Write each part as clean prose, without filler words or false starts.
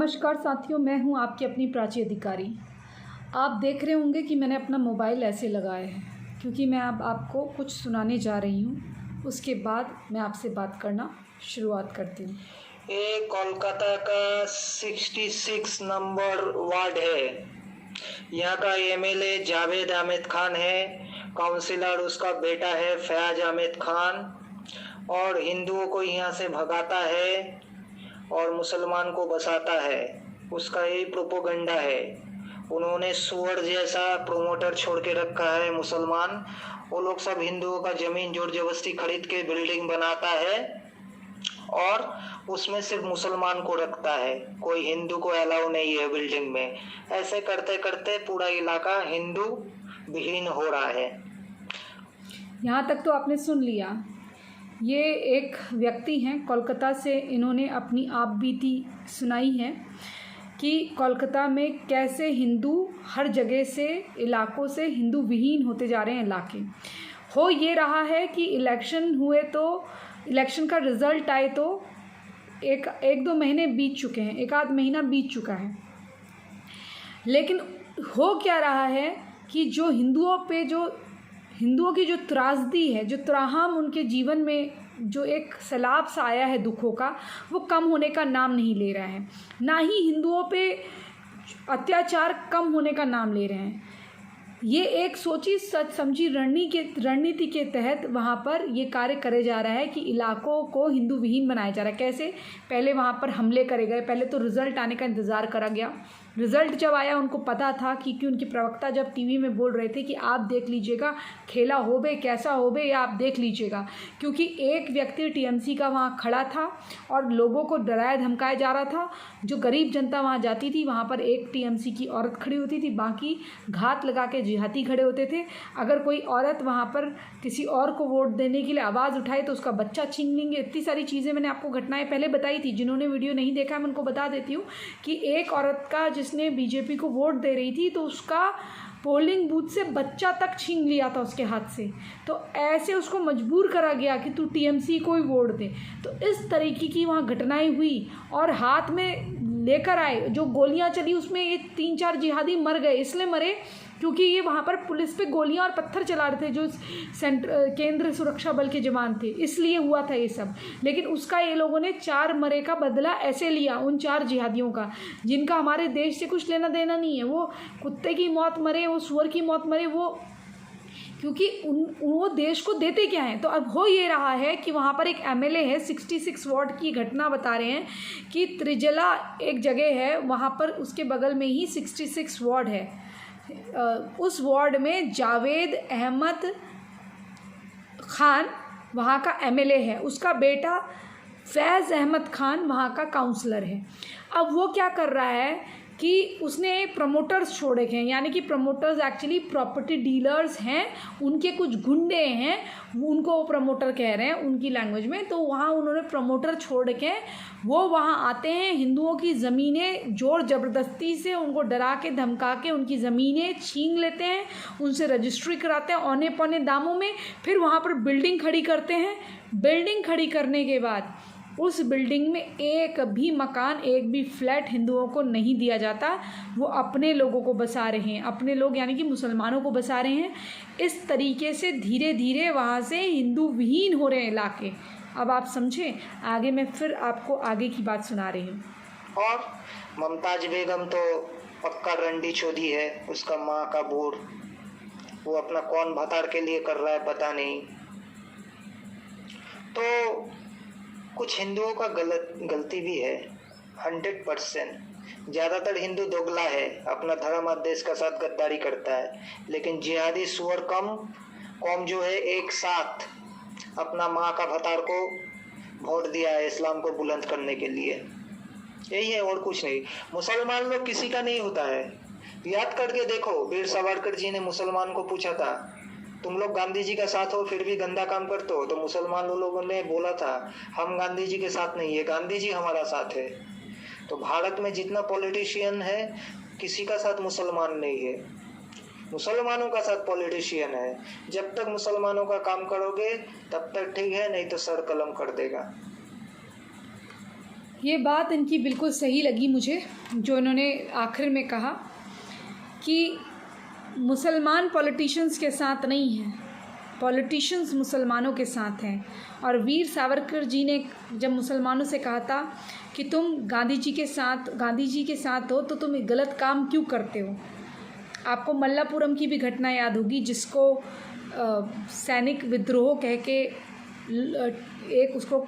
नमस्कार साथियों, मैं हूं आपकी अपनी प्राची अधिकारी। आप देख रहे होंगे कि मैंने अपना मोबाइल ऐसे लगाया है क्योंकि मैं अब आपको कुछ सुनाने जा रही हूं। उसके बाद मैं आपसे बात करना शुरुआत करती हूं। ये कोलकाता का 66 नंबर वार्ड है। यहाँ का एमएलए जावेद अहमद खान है। काउंसिलर उसका बेटा है फयाज अहमद खान। और हिंदुओं को यहाँ से भगाता है और मुसलमान को बसाता है। उसका यही प्रोपोगंडा है। उन्होंने सुअर जैसा प्रोमोटर छोड़ के रखा है मुसलमान। वो लोग सब हिंदुओं का जमीन जोर जबरदस्ती खरीद के बिल्डिंग बनाता है और उसमें सिर्फ मुसलमान को रखता है, कोई हिंदू को अलाउ नहीं है बिल्डिंग में। ऐसे करते करते पूरा इलाका हिंदू विहीन हो रहा है। यहाँ तक तो आपने सुन लिया। ये एक व्यक्ति हैं कोलकाता से, इन्होंने अपनी आप बीती सुनाई है कि कोलकाता में कैसे हिंदू हर जगह से, इलाकों से हिंदू विहीन होते जा रहे हैं इलाके। हो ये रहा है कि इलेक्शन हुए तो इलेक्शन का रिज़ल्ट आए तो एक दो महीने बीत चुके हैं, एक आध महीना बीत चुका है, लेकिन हो क्या रहा है कि जो हिंदुओं की जो त्रासदी है, जो त्राहम उनके जीवन में जो एक सैलाब सा आया है दुखों का, वो कम होने का नाम नहीं ले रहा है। ना ही हिंदुओं पे अत्याचार कम होने का नाम ले रहे हैं। ये एक सोची सच समझी रणनीति के तहत वहाँ पर ये कार्य करे जा रहा है कि इलाकों को हिंदू विहीन बनाया जा रहा है। कैसे? पहले वहाँ पर हमले करे गए, पहले तो रिज़ल्ट आने का इंतज़ार करा गया। रिज़ल्ट जब आया उनको पता था कि उनके प्रवक्ता जब टीवी में बोल रहे थे कि आप देख लीजिएगा खेला होबे कैसा होबे, या आप देख लीजिएगा, क्योंकि एक व्यक्ति टीएमसी का वहाँ खड़ा था और लोगों को डराया धमकाया जा रहा था। जो गरीब जनता वहाँ जाती थी, वहाँ पर एक टीएमसी की औरत खड़ी होती थी, बाकी घात लगा के जिहादी खड़े होते थे। अगर कोई औरत वहाँ पर किसी और को वोट देने के लिए आवाज़ उठाए तो उसका बच्चा छीन लेंगे। इतनी सारी चीज़ें मैंने आपको घटनाएं पहले बताई थी। जिन्होंने वीडियो नहीं देखा मैं उनको बता देती हूँ कि एक औरत का, जिसने बीजेपी को वोट दे रही थी, तो उसका पोलिंग बूथ से बच्चा तक छीन लिया था उसके हाथ से। तो ऐसे उसको मजबूर करा गया कि तू टीएमसी को ही वोट दे। तो इस तरीके की वहाँ घटनाएं हुई और हाथ में लेकर आए, जो गोलियां चली उसमें ये 3-4 जिहादी मर गए। इसलिए मरे क्योंकि ये वहाँ पर पुलिस पे गोलियां और पत्थर चला रहे थे, जो केंद्र सुरक्षा बल के जवान थे, इसलिए हुआ था ये सब। लेकिन उसका ये लोगों ने 4 मरे का बदला ऐसे लिया, उन 4 जिहादियों का, जिनका हमारे देश से कुछ लेना देना नहीं है। वो कुत्ते की मौत मरे, वो सुअर की मौत मरे, वो क्योंकि वो देश को देते क्या हैं। तो अब हो ये रहा है कि वहाँ पर एक एमएलए है, 66 वार्ड की घटना बता रहे हैं कि त्रिजला एक जगह है, वहाँ पर उसके बगल में ही 66 वार्ड है। उस वार्ड में जावेद अहमद खान वहाँ का एमएलए है, उसका बेटा फैज़ अहमद खान वहाँ का काउंसलर है। अब वो क्या कर रहा है कि उसने प्रमोटर्स छोड़े हैं, यानी कि प्रमोटर्स एक्चुअली प्रॉपर्टी डीलर्स हैं, उनके कुछ गुंडे हैं, उनको वो प्रमोटर कह रहे हैं उनकी लैंग्वेज में। तो वहाँ उन्होंने प्रमोटर छोड़ के वो वहाँ आते हैं, हिंदुओं की ज़मीनें जोर ज़बरदस्ती से उनको डरा के धमका के उनकी ज़मीनें छीन लेते हैं, उनसे रजिस्ट्री कराते हैं औने पौने दामों में, फिर वहाँ पर बिल्डिंग खड़ी करते हैं। बिल्डिंग खड़ी करने के बाद उस बिल्डिंग में एक भी मकान, एक भी फ्लैट हिंदुओं को नहीं दिया जाता। वो अपने लोगों को बसा रहे हैं, अपने लोग यानी कि मुसलमानों को बसा रहे हैं। इस तरीके से धीरे धीरे वहाँ से हिंदू विहीन हो रहे हैं इलाके। अब आप समझें, आगे मैं फिर आपको आगे की बात सुना रही हूँ। और मुमताज बेगम तो पक्का रंडी चौधरी है, उसका माँ का बोर, वो अपना कौन भताड़ के लिए कर रहा है पता नहीं। तो कुछ हिंदुओं का गलती भी है, 100%। ज़्यादातर हिंदू दोगला है, अपना धर्म और देश का साथ गद्दारी करता है। लेकिन जिहादी सुअर कौम जो है एक साथ अपना माँ का भतार को वोट दिया है इस्लाम को बुलंद करने के लिए। यही है और कुछ नहीं। मुसलमान लोग किसी का नहीं होता है। याद करके देखो, वीर सावरकर जी ने मुसलमान को पूछा था, तुम लोग गांधी जी का साथ हो फिर भी गंदा काम करते हो? तो मुसलमान लोगों ने बोला था, हम गांधी जी के साथ नहीं है, गांधी जी हमारा साथ है। तो भारत में जितना पॉलिटिशियन है, किसी का साथ मुसलमान नहीं है, मुसलमानों का साथ पॉलिटिशियन है। जब तक मुसलमानों का काम करोगे तब तक ठीक है, नहीं तो सर कलम कर देगा। ये बात इनकी बिल्कुल सही लगी मुझे, जो इन्होंने आखिर में कहा कि मुसलमान पॉलिटिशियंस के साथ नहीं हैं, पॉलिटिशियंस मुसलमानों के साथ हैं। और वीर सावरकर जी ने जब मुसलमानों से कहा था कि तुम गांधी जी के साथ हो तो तुम एक गलत काम क्यों करते हो। आपको मल्लापुरम की भी घटना याद होगी, जिसको सैनिक विद्रोह कह के एक उसको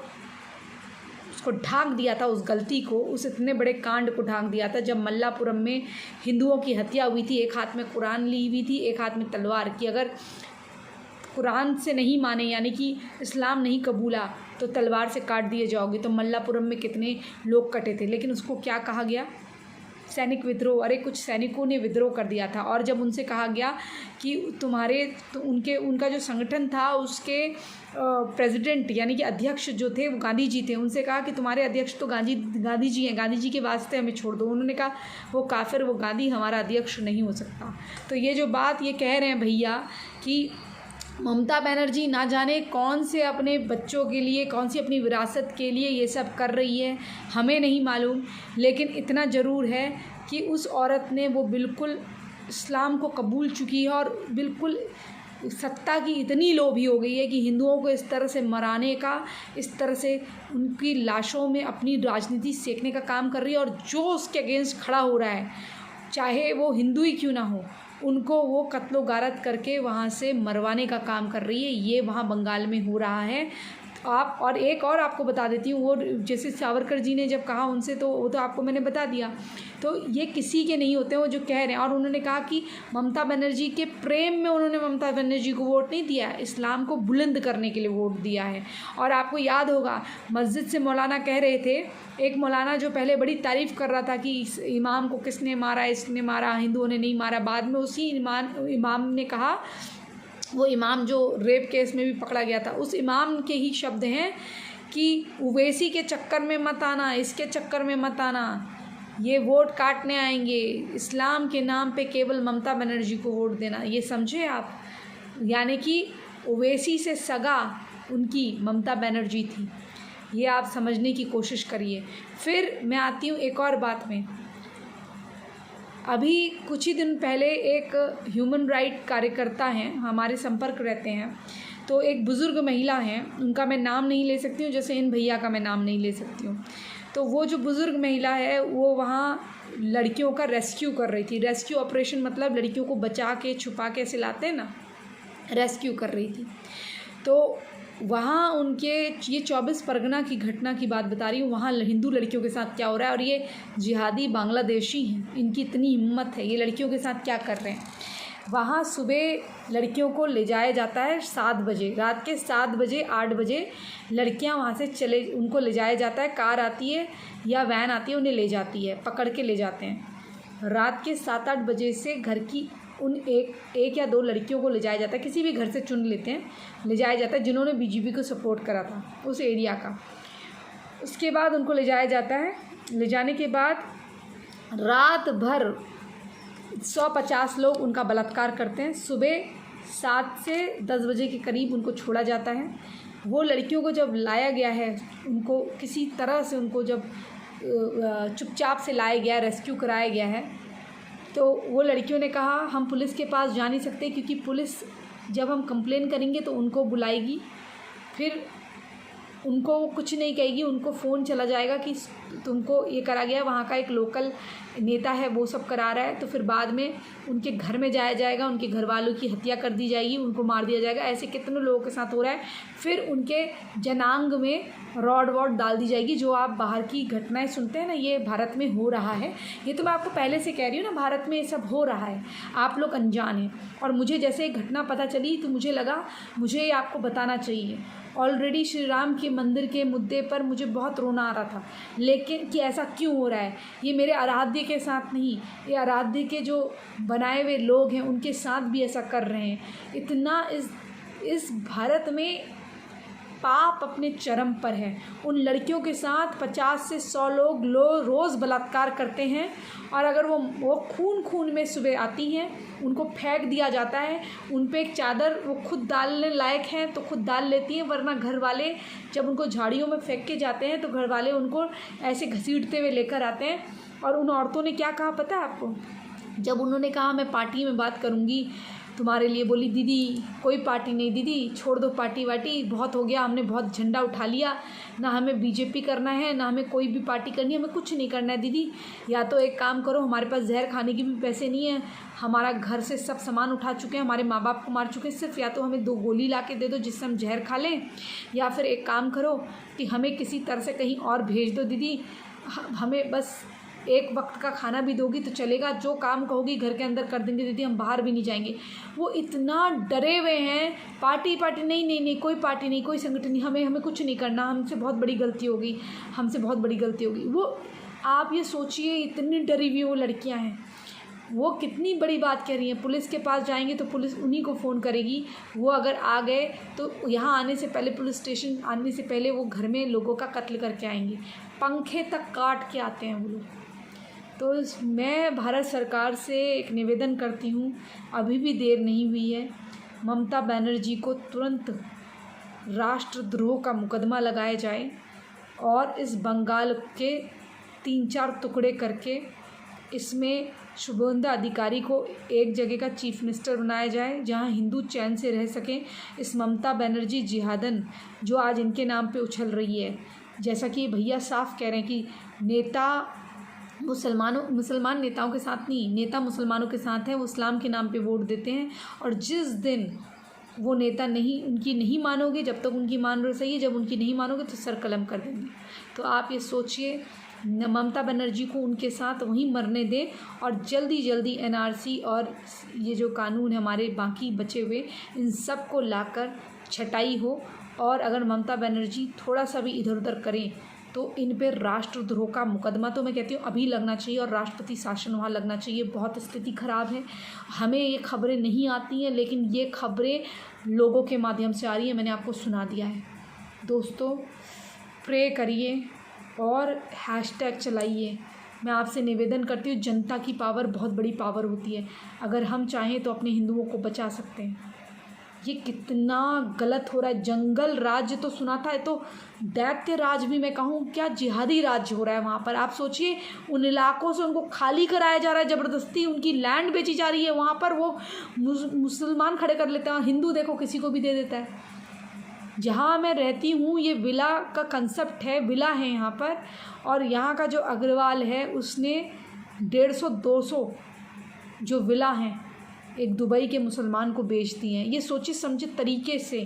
ढांक दिया था, उस गलती को, उस इतने बड़े कांड को ढांक दिया था जब मल्लापुरम में हिंदुओं की हत्या हुई थी। एक हाथ में कुरान ली हुई थी, एक हाथ में तलवार की। अगर कुरान से नहीं माने यानी कि इस्लाम नहीं कबूला तो तलवार से काट दिए जाओगे। तो मल्लापुरम में कितने लोग कटे थे, लेकिन उसको क्या कहा गया, सैनिक विद्रोह। अरे कुछ सैनिकों ने विद्रोह कर दिया था और जब उनसे कहा गया कि उनका जो संगठन था उसके प्रेसिडेंट यानी कि अध्यक्ष जो थे वो गांधी जी थे, उनसे कहा कि तुम्हारे अध्यक्ष तो गांधी जी हैं, गांधी जी के वास्ते हमें छोड़ दो। उन्होंने कहा वो काफिर, वो गांधी हमारा अध्यक्ष नहीं हो सकता। तो ये जो बात ये कह रहे हैं भैया कि ममता बनर्जी ना जाने कौन से अपने बच्चों के लिए, कौन सी अपनी विरासत के लिए ये सब कर रही है, हमें नहीं मालूम। लेकिन इतना ज़रूर है कि उस औरत ने वो बिल्कुल इस्लाम को कबूल चुकी है और बिल्कुल सत्ता की इतनी लोभी हो गई है कि हिंदुओं को इस तरह से मराने का, इस तरह से उनकी लाशों में अपनी राजनीति सेकने का काम कर रही है। और जो उसके अगेंस्ट खड़ा हो रहा है, चाहे वो हिंदू ही क्यों ना हो, उनको वो कत्लो गारत करके वहाँ से मरवाने का काम कर रही है। ये वहाँ बंगाल में हो रहा है। आप और एक और आपको बता देती हूँ, वो जैसे सावरकर जी ने जब कहा उनसे, तो वो तो आपको मैंने बता दिया। तो ये किसी के नहीं होते, वो जो कह रहे हैं। और उन्होंने कहा कि ममता बनर्जी के प्रेम में उन्होंने ममता बनर्जी को वोट नहीं दिया, इस्लाम को बुलंद करने के लिए वोट दिया है। और आपको याद होगा मस्जिद से मौलाना कह रहे थे, एक मौलाना जो पहले बड़ी तारीफ़ कर रहा था कि इस इमाम को किसने मारा, इसने मारा, हिंदुओं ने नहीं मारा। बाद में उसी इमाम ने कहा, वो इमाम जो रेप केस में भी पकड़ा गया था, उस इमाम के ही शब्द हैं कि उवैसी के चक्कर में मत आना, इसके चक्कर में मत आना, ये वोट काटने आएंगे, इस्लाम के नाम पे केवल ममता बनर्जी को वोट देना। ये समझे आप, यानी कि उवैसी से सगा उनकी ममता बनर्जी थी। ये आप समझने की कोशिश करिए। फिर मैं आती हूँ एक और बात में। अभी कुछ ही दिन पहले एक ह्यूमन राइट कार्यकर्ता हैं, हमारे संपर्क रहते हैं। तो एक बुज़ुर्ग महिला हैं, उनका मैं नाम नहीं ले सकती हूँ, जैसे इन भैया का मैं नाम नहीं ले सकती हूँ। तो वो जो बुज़ुर्ग महिला है वो वहाँ लड़कियों का रेस्क्यू कर रही थी। रेस्क्यू ऑपरेशन मतलब लड़कियों को बचा के छुपा के ऐसे लाते हैं ना, रेस्क्यू कर रही थी। तो वहाँ उनके, ये 24 परगना की घटना की बात बता रही हूँ, वहाँ हिंदू लड़कियों के साथ क्या हो रहा है। और ये जिहादी बांग्लादेशी हैं, इनकी इतनी हिम्मत है, ये लड़कियों के साथ क्या कर रहे हैं। वहाँ सुबह लड़कियों को ले जाया जाता है 7 बजे, रात के 7 बजे 8 बजे लड़कियाँ वहाँ से उनको ले जाया जाता है। कार आती है या वैन आती है, उन्हें ले जाती है, पकड़ के ले जाते हैं। रात के 7-8 बजे से घर की उन एक या 2 लड़कियों को ले जाया जाता है, किसी भी घर से चुन लेते हैं, ले जाया जाता है जिन्होंने बीजेपी को सपोर्ट करा था उस एरिया का। उसके बाद उनको ले जाया जाता है। ले जाने के बाद रात भर 150 लोग उनका बलात्कार करते हैं। सुबह 7 से 10 बजे के करीब उनको छोड़ा जाता है। वो लड़कियों को जब लाया गया है, उनको किसी तरह से उनको जब चुपचाप से लाया गया, रेस्क्यू कराया गया है, तो वो लड़कियों ने कहा हम पुलिस के पास जा नहीं सकते, क्योंकि पुलिस जब हम कंप्लेन करेंगे तो उनको बुलाएगी, फिर उनको कुछ नहीं कहेगी, उनको फ़ोन चला जाएगा कि तुमको ये करा गया। वहाँ का एक लोकल नेता है वो सब करा रहा है। तो फिर बाद में उनके घर में जाया जाएगा, उनके घर वालों की हत्या कर दी जाएगी, उनको मार दिया जाएगा। ऐसे कितने लोगों के साथ हो रहा है। फिर उनके जनांग में रॉड वॉड डाल दी जाएगी। जो आप बाहर की घटनाएं सुनते हैं ना, ये भारत में हो रहा है। ये तो मैं आपको पहले से कह रही हूँ ना, भारत में ये सब हो रहा है, आप लोग अनजान हैं। और मुझे जैसे एक घटना पता चली तो मुझे लगा मुझे ये आपको बताना चाहिए। ऑलरेडी श्री राम के मंदिर के मुद्दे पर मुझे बहुत रोना आ रहा था, लेकिन कि ऐसा क्यों हो रहा है। ये मेरे आराध्य के साथ नहीं, ये आराध्य के जो बनाए हुए लोग हैं उनके साथ भी ऐसा कर रहे हैं। इतना इस भारत में पाप अपने चरम पर है। उन लड़कियों के साथ 50 से 100 लोग रोज़ बलात्कार करते हैं, और अगर वो खून में सुबह आती हैं, उनको फेंक दिया जाता है। उन पे एक चादर वो खुद डालने लायक हैं तो खुद डाल लेती हैं, वरना घर वाले जब उनको झाड़ियों में फेंक के जाते हैं तो घर वाले उनको ऐसे घसीटते हुए लेकर आते हैं। और उन औरतों ने क्या कहा पता है आपको? जब उन्होंने कहा मैं पार्टी में बात करूँगी तुम्हारे लिए, बोली दीदी कोई पार्टी नहीं दीदी, छोड़ दो पार्टी वार्टी, बहुत हो गया, हमने बहुत झंडा उठा लिया, ना हमें बीजेपी करना है ना हमें कोई भी पार्टी करनी है, हमें कुछ नहीं करना है दीदी। या तो एक काम करो, हमारे पास जहर खाने की भी पैसे नहीं है, हमारा घर से सब सामान उठा चुके हैं, हमारे माँ बाप को मार चुके हैं, सिर्फ या तो हमें 2 गोली ला के दे दो जिससे हम जहर खा लें, या फिर एक काम करो कि हमें किसी तरह से कहीं और भेज दो दीदी, हमें बस एक वक्त का खाना भी दोगी तो चलेगा, जो काम कहोगी घर के अंदर कर देंगे दीदी, हम बाहर भी नहीं जाएंगे। वो इतना डरे हुए हैं, पार्टी नहीं, कोई पार्टी नहीं, कोई संगठन नहीं, हमें कुछ नहीं करना, हमसे बहुत बड़ी गलती होगी, हमसे बहुत बड़ी गलती होगी। वो आप ये सोचिए, इतनी डरी हुई वो लड़कियां हैं, वो कितनी बड़ी बात कह रही हैं। पुलिस के पास जाएंगे तो पुलिस उन्हीं को फ़ोन करेगी, वो अगर आ गए तो यहाँ आने से पहले, पुलिस स्टेशन आने से पहले वो घर में लोगों का कत्ल करके आएंगे, पंखे तक काट के आते हैं वो लोग। तो मैं भारत सरकार से एक निवेदन करती हूँ, अभी भी देर नहीं हुई है, ममता बनर्जी को तुरंत राष्ट्रद्रोह का मुकदमा लगाया जाए और इस बंगाल के 3-4 टुकड़े करके इसमें शुभेंदु अधिकारी को एक जगह का चीफ मिनिस्टर बनाया जाए जहां हिंदू चैन से रह सकें। इस ममता बनर्जी जिहादन जो आज इनके नाम पे उछल रही है, जैसा कि भैया साफ कह रहे हैं कि नेता मुसलमान नेताओं के साथ नहीं, नेता मुसलमानों के साथ हैं, वो इस्लाम के नाम पे वोट देते हैं, और जिस दिन वो नेता उनकी नहीं मानोगे, जब तक उनकी मान रहे सही है, जब उनकी नहीं मानोगे तो सर कलम कर देंगे। तो आप ये सोचिए, ममता बनर्जी को उनके साथ वहीं मरने दें और जल्दी एनआरसी और ये जो कानून है हमारे बाकी बचे हुए, इन सब को लाकर छटाई हो। और अगर ममता बनर्जी थोड़ा सा भी इधर उधर करें तो इन पर राष्ट्रद्रोह का मुकदमा तो मैं कहती हूँ अभी लगना चाहिए, और राष्ट्रपति शासन वहाँ लगना चाहिए। बहुत स्थिति ख़राब है, हमें ये खबरें नहीं आती हैं, लेकिन ये खबरें लोगों के माध्यम से आ रही हैं, मैंने आपको सुना दिया है। दोस्तों, प्रे करिए और हैशटैग चलाइए। मैं आपसे निवेदन करती हूँ, जनता की पावर बहुत बड़ी पावर होती है, अगर हम चाहें तो अपने हिंदुओं को बचा सकते हैं। ये कितना गलत हो रहा है। जंगल राज्य तो सुना था, तो दैत्य राज भी मैं कहूँ क्या, जिहादी राज्य हो रहा है वहाँ पर। आप सोचिए, उन इलाकों से उनको खाली कराया जा रहा है, ज़बरदस्ती उनकी लैंड बेची जा रही है, वहाँ पर वो मुसलमान खड़े कर लेते हैं, हिंदू देखो किसी को भी दे देता है। जहाँ मैं रहती हूँ ये विला का कंसेप्ट है, विला है यहाँ पर, और यहाँ का जो अग्रवाल है उसने 150-200 जो विला हैं एक दुबई के मुसलमान को बेच दी हैं। ये सोचे समझे तरीके से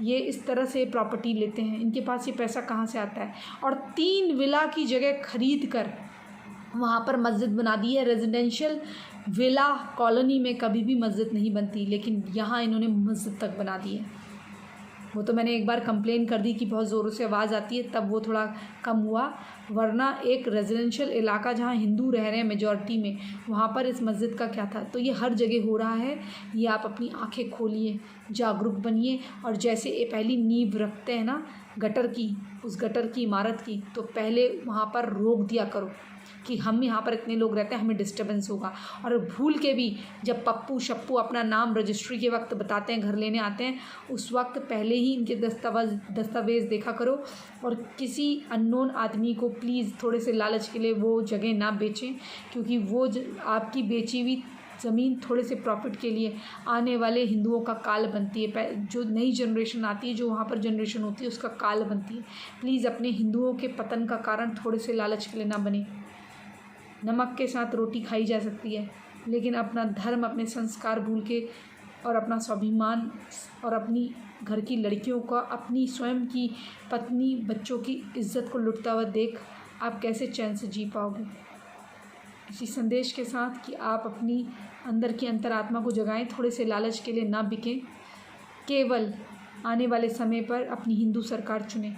ये इस तरह से प्रॉपर्टी लेते हैं, इनके पास ये पैसा कहाँ से आता है। और 3 विला की जगह खरीद कर वहाँ पर मस्जिद बना दी है। रेजिडेंशियल विला कॉलोनी में कभी भी मस्जिद नहीं बनती, लेकिन यहाँ इन्होंने मस्जिद तक बना दी है। वो तो मैंने एक बार कंप्लेन कर दी कि बहुत ज़ोरों से आवाज़ आती है, तब वो थोड़ा कम हुआ, वरना एक रेजिडेंशियल इलाका जहाँ हिंदू रह रहे हैं मेजॉरिटी में, वहाँ पर इस मस्जिद का क्या था। तो ये हर जगह हो रहा है, ये आप अपनी आंखें खोलिए, जागरूक बनिए, और जैसे ये पहली नींव रखते हैं ना गटर की, उस गटर की इमारत की, तो पहले वहाँ पर रोक दिया करो कि हम यहाँ पर इतने लोग रहते हैं, हमें डिस्टर्बेंस होगा। और भूल के भी जब पप्पू शप्पू अपना नाम रजिस्ट्री के वक्त बताते हैं, घर लेने आते हैं, उस वक्त पहले ही इनके दस्तावेज़ देखा करो। और किसी अननोन आदमी को प्लीज़ थोड़े से लालच के लिए वो जगह ना बेचें, क्योंकि वो आपकी बेची हुई ज़मीन थोड़े से प्रॉफिट के लिए आने वाले हिंदुओं का काल बनती है। जो नई जनरेशन आती है, जो वहाँ पर जनरेशन होती है, उसका काल बनती है। प्लीज़ अपने हिंदुओं के पतन का कारण थोड़े से लालच के लिए ना बने। नमक के साथ रोटी खाई जा सकती है, लेकिन अपना धर्म, अपने संस्कार भूल के, और अपना स्वाभिमान और अपनी घर की लड़कियों का, अपनी स्वयं की पत्नी बच्चों की इज्जत को लुटता हुआ देख आप कैसे चैन से जी पाओगे। इसी संदेश के साथ कि आप अपनी अंदर की अंतरात्मा को जगाएं, थोड़े से लालच के लिए ना बिकें, केवल आने वाले समय पर अपनी हिंदू सरकार चुनें।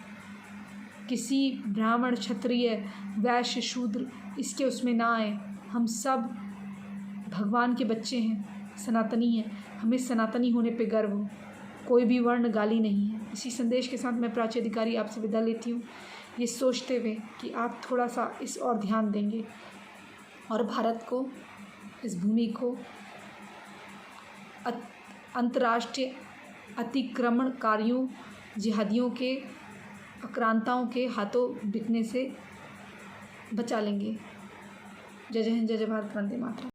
किसी ब्राह्मण, क्षत्रिय, वैश्य, शूद्र इसके उसमें ना आए। हम सब भगवान के बच्चे हैं, सनातनी हैं, हमें सनातनी होने पे गर्व हो। कोई भी वर्ण गाली नहीं है। इसी संदेश के साथ मैं प्राची अधिकारी आपसे विदा लेती हूँ, ये सोचते हुए कि आप थोड़ा सा इस ओर ध्यान देंगे और भारत को, इस भूमि को अंतर्राष्ट्रीय अतिक्रमणकारियों, जिहादियों के, आक्रांताओं के हाथों बिकने से बचा लेंगे। जय जय हिंद, जय जय भारत, वंदे मातरम।